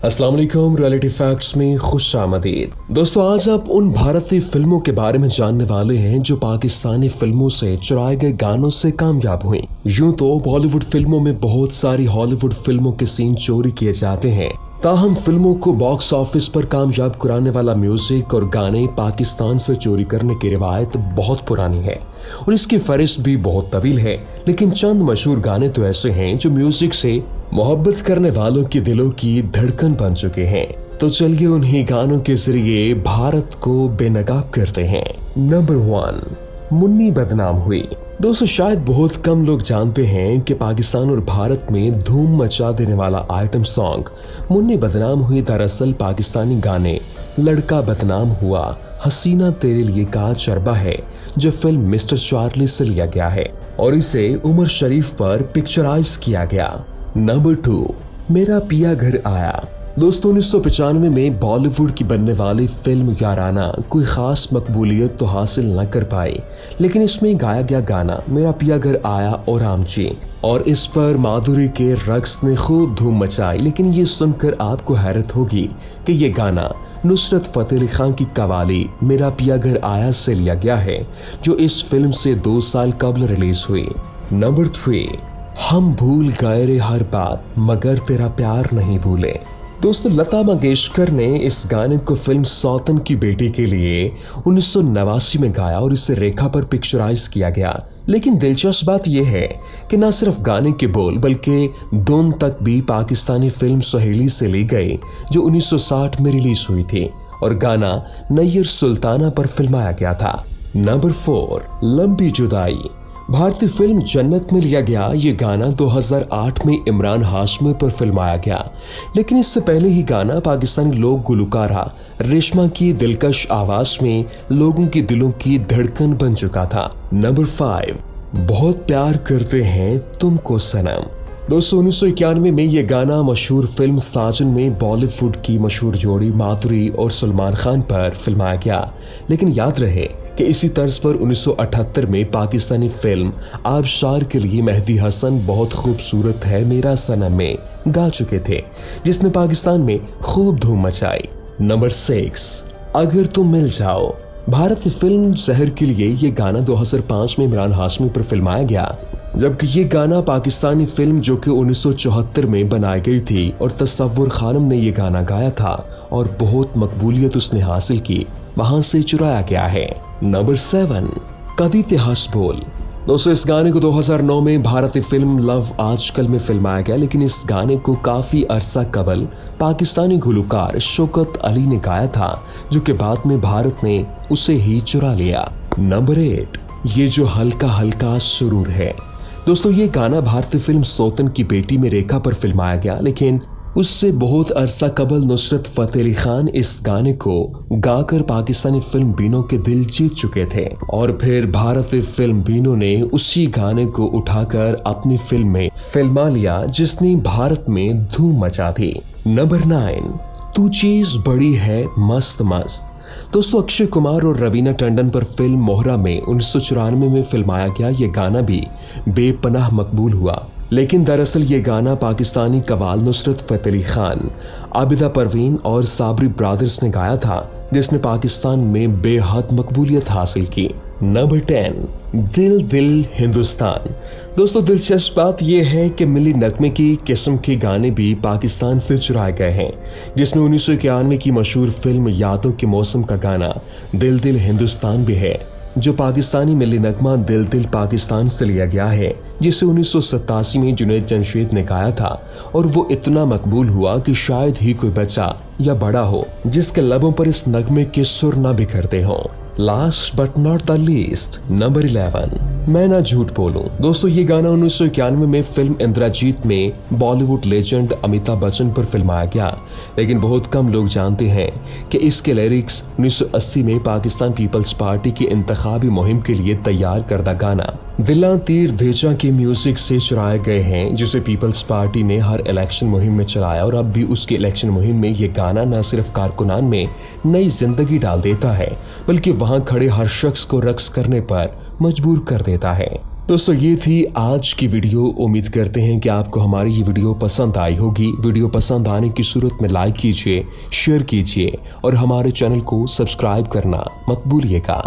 अस्सलाम वालेकुम, reality facts में खुश आमदीद। दोस्तों, आज आप उन भारतीय फिल्मों के बारे में जानने वाले हैं जो पाकिस्तानी फिल्मों से चुराए गए गानों से कामयाब हुई। यूं तो बॉलीवुड फिल्मों में बहुत सारी हॉलीवुड फिल्मों के सीन चोरी किए जाते हैं, ताहम फिल्मों को बॉक्स ऑफिस पर कामयाब कराने वाला म्यूजिक और गाने पाकिस्तान से चोरी करने की रिवायत बहुत पुरानी है और इसकी फहरिस्त भी बहुत तवील है। लेकिन चंद मशहूर गाने तो ऐसे हैं जो म्यूजिक से मोहब्बत करने वालों के दिलों की धड़कन बन चुके हैं। तो चलिए उन्हीं गानों के जरिए भारत को बेनकाब करते हैं। नंबर 1, मुन्नी बदनाम हुई। दोस्तों, शायद बहुत कम लोग जानते हैं कि पाकिस्तान और भारत में धूम मचा देने वाला आइटम सॉन्ग मुन्नी बदनाम हुई दरअसल पाकिस्तानी गाने लड़का बदनाम हुआ हसीना तेरे लिए का चरबा है, जो फिल्म मिस्टर चार्ली से लिया गया है और इसे उमर शरीफ पर पिक्चराइज किया गया। नंबर 2, मेरा पिया घर आया। दोस्तों, 1995 में बॉलीवुड की बनने वाली फिल्म याराना कोई खास मकबूलियत तो हासिल न कर पाई, लेकिन इसमें गाया गया गाना मेरा पिया घर आया और आमची और इस पर माधुरी के रक्स ने खूब धूम मचाई। लेकिन ये सुनकर आपको हैरत होगी कि ये गाना नुसरत फतेह अली खान की कवाली मेरा पिया घर आया से लिया गया है, जो इस फिल्म से 2 साल कबल रिलीज हुई। नंबर 3, हम भूल गए रे हर बात मगर तेरा प्यार नहीं भूले। दोस्तों, लता मंगेशकर ने इस गाने को फिल्म सौतन की बेटी के लिए 1989 में गाया और इसे रेखा पर पिक्चराइज किया गया। लेकिन दिलचस्प बात यह है कि न सिर्फ गाने के बोल बल्कि धुन तक भी पाकिस्तानी फिल्म सहेली से ली गई, जो 1960 में रिलीज हुई थी और गाना नैयर सुल्ताना पर फिल्माया गया था। नंबर 4, लंबी जुदाई। भारतीय फिल्म जन्नत में लिया गया ये गाना 2008 में इमरान हाशमी पर फिल्माया गया, लेकिन इससे पहले ही गाना पाकिस्तानी लोक गुलकारा रेशमा की दिलकश आवाज में लोगों की दिलों की धड़कन बन चुका था। नंबर 5, बहुत प्यार करते हैं तुमको सनम। दोस्तों, 1991 में ये गाना मशहूर फिल्म साजन में बॉलीवुड की मशहूर जोड़ी माधुरी और सलमान खान पर फिल्माया गया। लेकिन याद रहे कि इसी तर्ज पर 1978 में पाकिस्तानी फिल्म आबशार के लिए मेहदी हसन बहुत खूबसूरत है मेरा सनम में गा चुके थे, जिसने पाकिस्तान में खूब धूम मचाई। नंबर 6, अगर तुम मिल जाओ। भारतीय फिल्म जहर के लिए ये गाना 2005 में इमरान हाशमी पर फिल्माया गया, जबकि ये गाना पाकिस्तानी फिल्म जो कि 1974 में बनाई गई थी और तसव्वुर खानम ने ये गाना गाया था और बहुत मकबूलियत उसने हासिल की, वहां से चुराया गया है। नंबर 7, कदी इतिहास बोल। दोस्तों, इस गाने को 2009 में भारतीय फिल्म लव आजकल में फिल्माया गया, लेकिन इस गाने को काफी अरसा कबल पाकिस्तानी गुलकार शौकत अली ने गाया था, जो कि बाद में भारत ने उसे ही चुरा लिया। नंबर 8, ये जो हल्का हल्का सुरूर है। दोस्तों, ये गाना भारतीय फिल्म सौतन की बेटी में रेखा पर फिल्माया गया, लेकिन उससे बहुत अरसा कबल नुसरत फतेह अली खान इस गाने को गाकर पाकिस्तानी फिल्म बीनो के दिल जीत चुके थे और फिर भारतीय फिल्म बीनो ने उसी गाने को उठाकर अपनी फिल्म में फिल्मा लिया, जिसने भारत में धूम मचा दी। नंबर 9, तू चीज बड़ी है मस्त मस्त। दोस्तों, अक्षय कुमार और रवीना टंडन पर फिल्म मोहरा में 1994 में फिल्माया गया ये गाना भी बेपनाह मकबूल हुआ, लेकिन दरअसल ये गाना पाकिस्तानी कवाल नुसरत फतेह अली खान, आबिदा परवीन और साबरी ब्रदर्स ने गाया था, जिसने पाकिस्तान में बेहद मकबूलियत हासिल की। नंबर 10, दिल दिल हिंदुस्तान। दोस्तों, दिलचस्प बात यह है कि मिली नगमे की किस्म के गाने भी पाकिस्तान से चुराए गए हैं, जिसमें 1991 की मशहूर फिल्म यादों के मौसम का गाना दिल दिल हिंदुस्तान भी है, जो पाकिस्तानी मिली नगमा दिल दिल पाकिस्तान से लिया गया है, जिसे 1987 में जुनैद जमशेद ने गाया था और वो इतना मकबूल हुआ कि शायद ही कोई बच्चा या बड़ा हो जिसके लबों पर इस नगमे के सुर न बिखरते हों। Last but not the least, number 11, मैं ना झूठ बोलूं। दोस्तों, ये गाना 1991 में फिल्म इंद्रजीत में बॉलीवुड लेजेंड अमिताभ बच्चन पर फिल्माया गया, लेकिन बहुत कम लोग जानते हैं कि इसके लिरिक्स 1980 में पाकिस्तान पीपल्स पार्टी की इंतखाबी मुहिम के लिए तैयार करदा गाना दिला तीर धेचा के म्यूजिक से चुराए गए हैं, जिसे पीपल्स पार्टी ने हर इलेक्शन मुहिम में चलाया और अब भी उसकी इलेक्शन मुहिम में ये गाना न सिर्फ कारकुनान में नई जिंदगी डाल देता है, बल्कि वहां खड़े हर शख्स को रक्स करने पर मजबूर कर देता है। दोस्तों ये थी आज की वीडियो। उम्मीद करते हैं कि आपको हमारी ये वीडियो पसंद आई होगी। वीडियो पसंद आने की सूरत में लाइक कीजिए, शेयर कीजिए और हमारे चैनल को सब्सक्राइब करना मत भूलिएगा।